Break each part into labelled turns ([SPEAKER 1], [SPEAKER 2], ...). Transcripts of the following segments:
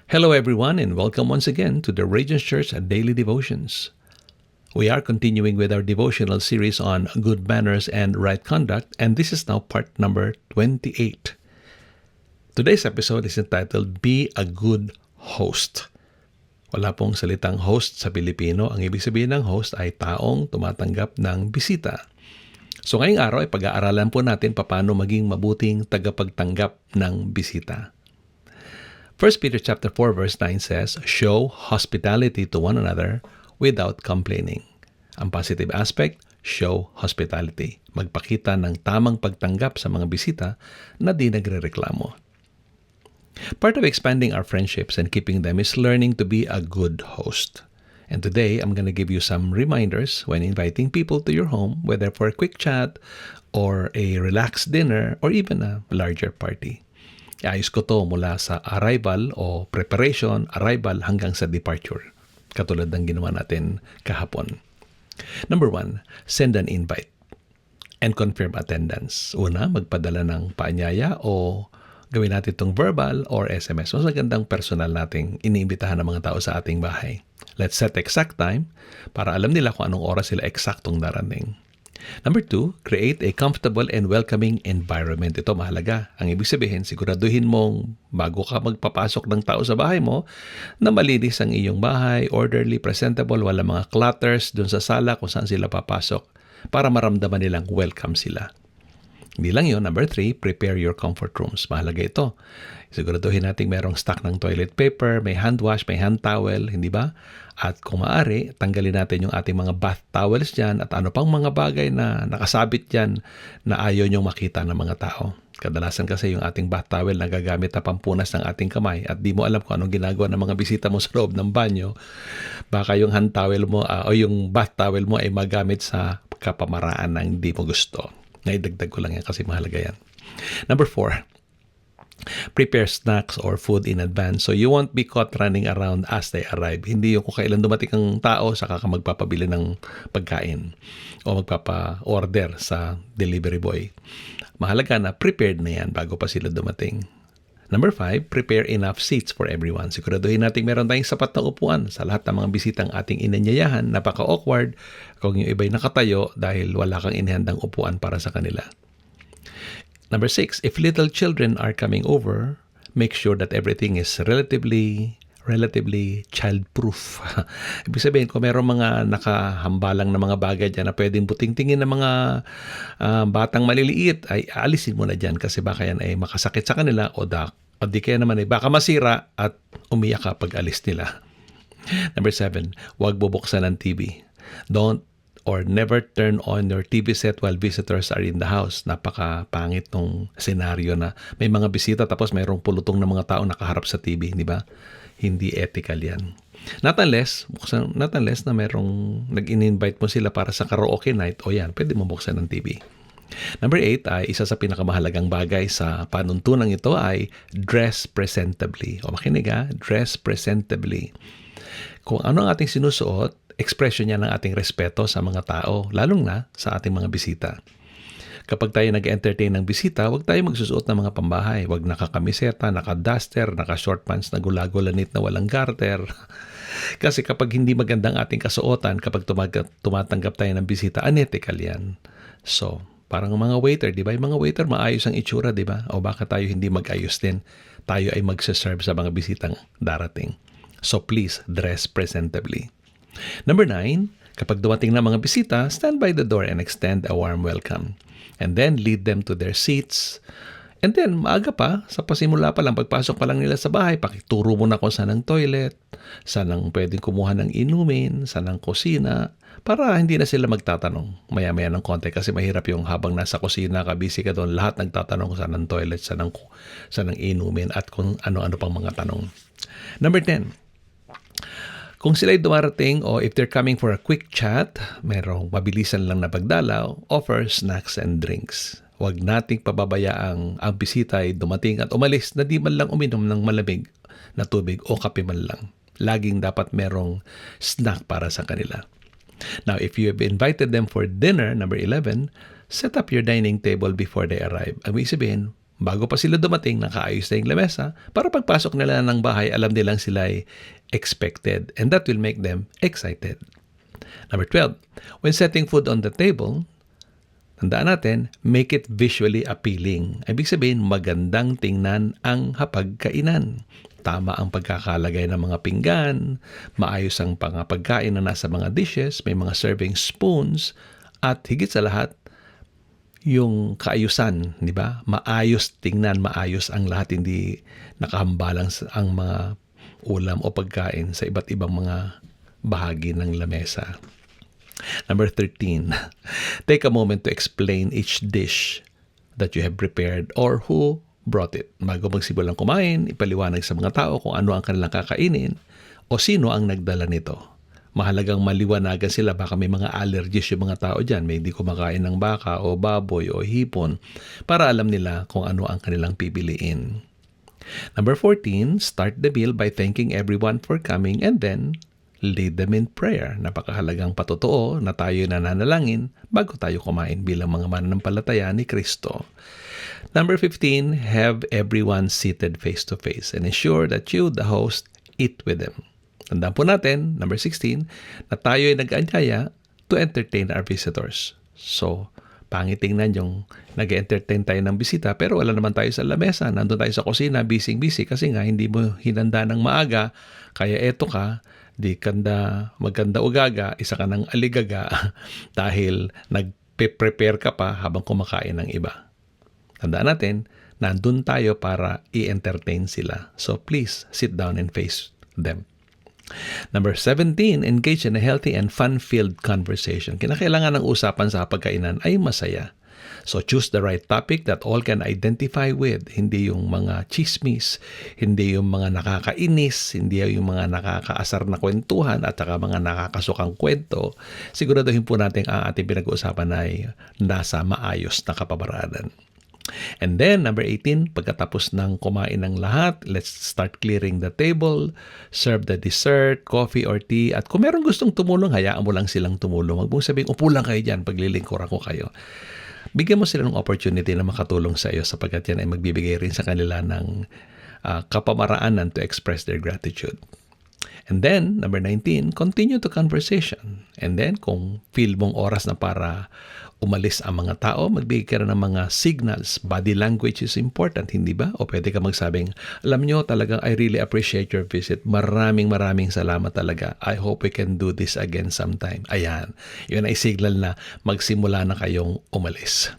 [SPEAKER 1] Hello, everyone, and welcome once again to the Radiance Church Daily Devotions. We are continuing with our devotional series on good manners and right conduct, and this is now part number 28. Today's episode is entitled, Be a Good Host. Wala pong salitang host sa Pilipino. Ang ibig sabihin ng host ay taong tumatanggap ng bisita. So ngayong araw ay pag-aaralan po natin paano maging mabuting tagapagtanggap ng bisita. 1 Peter chapter 4 verse 9 says, Show hospitality to one another without complaining. Ang positive aspect, show hospitality. Magpakita ng tamang pagtanggap sa mga bisita na di nagrereklamo. Part of expanding our friendships and keeping them is learning to be a good host. And today, I'm going to give you some reminders when inviting people to your home, whether for a quick chat or a relaxed dinner or even a larger party. Iayos ko to mula sa arrival o preparation, arrival hanggang sa departure. Katulad ng ginawa natin kahapon. Number 1, send an invite and confirm attendance. Una, magpadala ng paanyaya o gawin natin itong verbal or SMS. Mas magandang personal nating iniimbitahan ng mga tao sa ating bahay. Let's set exact time para alam nila kung anong oras sila eksaktong darating. Number 2, create a comfortable and welcoming environment. Ito mahalaga. Ang ibig sabihin, siguraduhin mong bago ka magpapasok ng tao sa bahay mo, na malinis ang iyong bahay, orderly, presentable, wala mga clutters dun sa sala kung saan sila papasok para maramdaman nilang welcome sila. Hindi lang yun. Number 3, prepare your comfort rooms. Mahalaga ito. Siguraduhin natin merong stock ng toilet paper, may hand wash, may hand towel, hindi ba? At kung maaari, tanggalin natin yung ating mga bath towels dyan at ano pang mga bagay na nakasabit dyan na ayaw nyong makita ng mga tao. Kadalasan kasi yung ating bath towel nagagamit na pampunas ng ating kamay at di mo alam kung anong ginagawa ng mga bisita mo sa loob ng banyo. Baka yung hand towel mo o yung bath towel mo ay magamit sa kapamaraan na hindi mo gusto. Naidagdag ko lang yan kasi mahalaga yan. Number 4, prepare snacks or food in advance so you won't be caught running around as they arrive. Hindi yung kung kailan dumating ang tao, saka ka magpapabili ng pagkain o magpapa-order sa delivery boy. Mahalaga na prepared na yan bago pa sila dumating. Number 5, prepare enough seats for everyone. Siguraduhin natin meron tayong sapat na upuan sa lahat ng mga bisitang ating inanyayahan. Napaka-awkward kung yung iba'y nakatayo dahil wala kang inihandang upuan para sa kanila. Number 6, if little children are coming over, make sure that everything is relatively child-proof. Ibig sabihin, kung meron mga nakahambalang na mga bagay dyan na pwedeng buting-tingin ng mga batang maliliit, ay alisin mo na dyan kasi baka yan ay makasakit sa kanila o di kaya naman ay baka masira at umiyak ka pag alis nila. Number 7, huwag bubuksan ng TV. Don't or never turn on your TV set while visitors are in the house. Napaka-pangit nung senaryo na may mga bisita tapos mayroong pulutong na mga tao nakaharap sa TV, di ba? Hindi ethical yan. Not unless na mayroong nag-invite mo sila para sa karaoke night, o yan, pwede mo buksan ng TV. Number 8 ay isa sa pinakamahalagang bagay sa panuntunang ito ay dress presentably. O makinig dress presentably. Kung ano ang ating sinusuot, expression niya ng ating respeto sa mga tao, lalong na sa ating mga bisita. Kapag tayo nag-entertain ng bisita, huwag tayo magsusuot ng mga pambahay. Huwag nakakamiseta, naka-duster, naka-short pants na gulagulanit na walang garter. Kasi kapag hindi magandang ating kasuotan, kapag tumatanggap tayo ng bisita, unethical yan. So, parang mga waiter, di ba? Yung mga waiter, maayos ang itsura, di ba? O baka tayo hindi mag-ayos din. Tayo ay magsaserve sa mga bisitang darating. So, please, dress presentably. Number 9, kapag dumating na mga bisita, stand by the door and extend a warm welcome. And then, lead them to their seats. And then, maaga pa, sa pasimula pa lang, pagpasok pa lang nila sa bahay, pakituro mo na kung saan ang toilet, saan ang pwedeng kumuha ng inumin, saan ang kusina, para hindi na sila magtatanong maya-maya ng konti kasi mahirap yung habang nasa kusina ka, busy ka doon, lahat nagtatanong kung saan ang toilet, saan ang inumin, at kung ano-ano pang mga tanong. Number 10, kung sila'y dumarating o if they're coming for a quick chat, merong mabilisan lang na pagdalaw, offer snacks and drinks. Huwag nating pababayaang ang bisita ay dumating at umalis na di man lang uminom ng malamig na tubig o kape man lang. Laging dapat merong snack para sa kanila. Now, if you have invited them for dinner, number 11, set up your dining table before they arrive. Ang ibig sabihin, Bago pa sila dumating, nakaayos na yung lamesa para pagpasok nila ng bahay, alam nilang sila ay expected, and that will make them excited. Number 12, when setting food on the table, tandaan natin, make it visually appealing. Ibig sabihin, magandang tingnan ang hapagkainan. Tama ang pagkakalagay ng mga pinggan, maayos ang pagkain na nasa mga dishes, may mga serving spoons, at higit sa lahat, yung kaayusan, di ba? Maayos tingnan, maayos ang lahat, hindi nakahambalang ang mga ulam o pagkain sa iba't ibang mga bahagi ng lamesa. Number 13, take a moment to explain each dish that you have prepared or who brought it. Bago magsimulang kumain, ipaliwanag sa mga tao kung ano ang kanilang kakainin o sino ang nagdala nito. Mahalagang maliwanagan sila, baka may mga allergies yung mga tao dyan, may hindi kumakain ng baka o baboy o hipon, para alam nila kung ano ang kanilang pipiliin. Number 14, start the meal by thanking everyone for coming and then lead them in prayer. Napakahalagang patotoo na tayo nananalangin bago tayo kumain bilang mga mananampalataya ni Kristo. Number 15, have everyone seated face to face and ensure that you, the host, eat with them. Tandaan po natin, number 16, na tayo ay nag-anyaya to entertain our visitors. So, pangit tingnan yung nag-entertain tayo ng bisita pero wala naman tayo sa lamesa. Nandun tayo sa kusina, busy kasi nga hindi mo hinanda ng maaga. Kaya eto ka, di kanda maganda ugaga, isa ka ng aligaga dahil nag-prepare ka pa habang kumakain ng iba. Tandaan natin, nandun tayo para i-entertain sila. So please, sit down and face them. Number 17, engage in a healthy and fun-filled conversation. Kinakailangan ng usapan sa pagkainan ay masaya. So choose the right topic that all can identify with. Hindi yung mga chismis, hindi yung mga nakakainis, hindi yung mga nakakaasar na kwentuhan at saka mga nakakasukang kwento. Siguraduhin po natin ang ating pinag-uusapan ay nasa maayos na kapabaradan. And then, number 18, pagkatapos ng kumain ng lahat, let's start clearing the table, serve the dessert, coffee or tea, at kung meron gustong tumulong, hayaan mo lang silang tumulong. Huwag mong sabihin, upo lang kayo dyan, paglilingkuran ko kayo. Bigyan mo sila ng opportunity na makatulong sa iyo sapagkat yan ay magbibigay rin sa kanila ng kapamaraanan to express their gratitude. And then, number 19, continue the conversation. And then, kung feel mong oras na para umalis ang mga tao, magbigay ka na ng mga signals. Body language is important, hindi ba? O pwede ka magsabing, alam nyo, talagang I really appreciate your visit. Maraming salamat talaga. I hope we can do this again sometime. Ayan. Yun ay signal na magsimula na kayong umalis.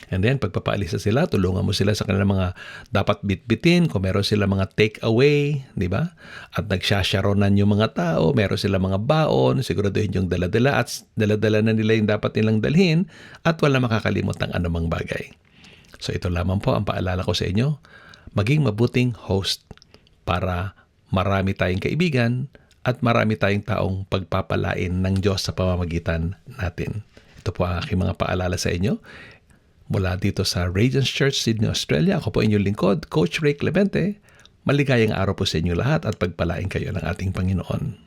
[SPEAKER 1] And then, pagpapaalis na sila, tulungan mo sila sa kanilang mga dapat bitbitin. Kung meron sila mga take away, di ba? At nagsasyaronan yung mga tao, meron sila mga baon, siguraduhin yung dala-dala at dala-dala na nila yung dapat nilang dalhin at wala makakalimot ng anumang bagay. So ito lamang po ang paalala ko sa inyo. Maging mabuting host para marami tayong kaibigan at marami tayong taong pagpapalain ng Diyos sa pamamagitan natin. Ito po ang aking mga paalala sa inyo. Mula dito sa Radiance Church, Sydney, Australia, ako po inyong lingkod, Coach Ray Clemente. Maligayang araw po sa inyo lahat at pagpalain kayo ng ating Panginoon.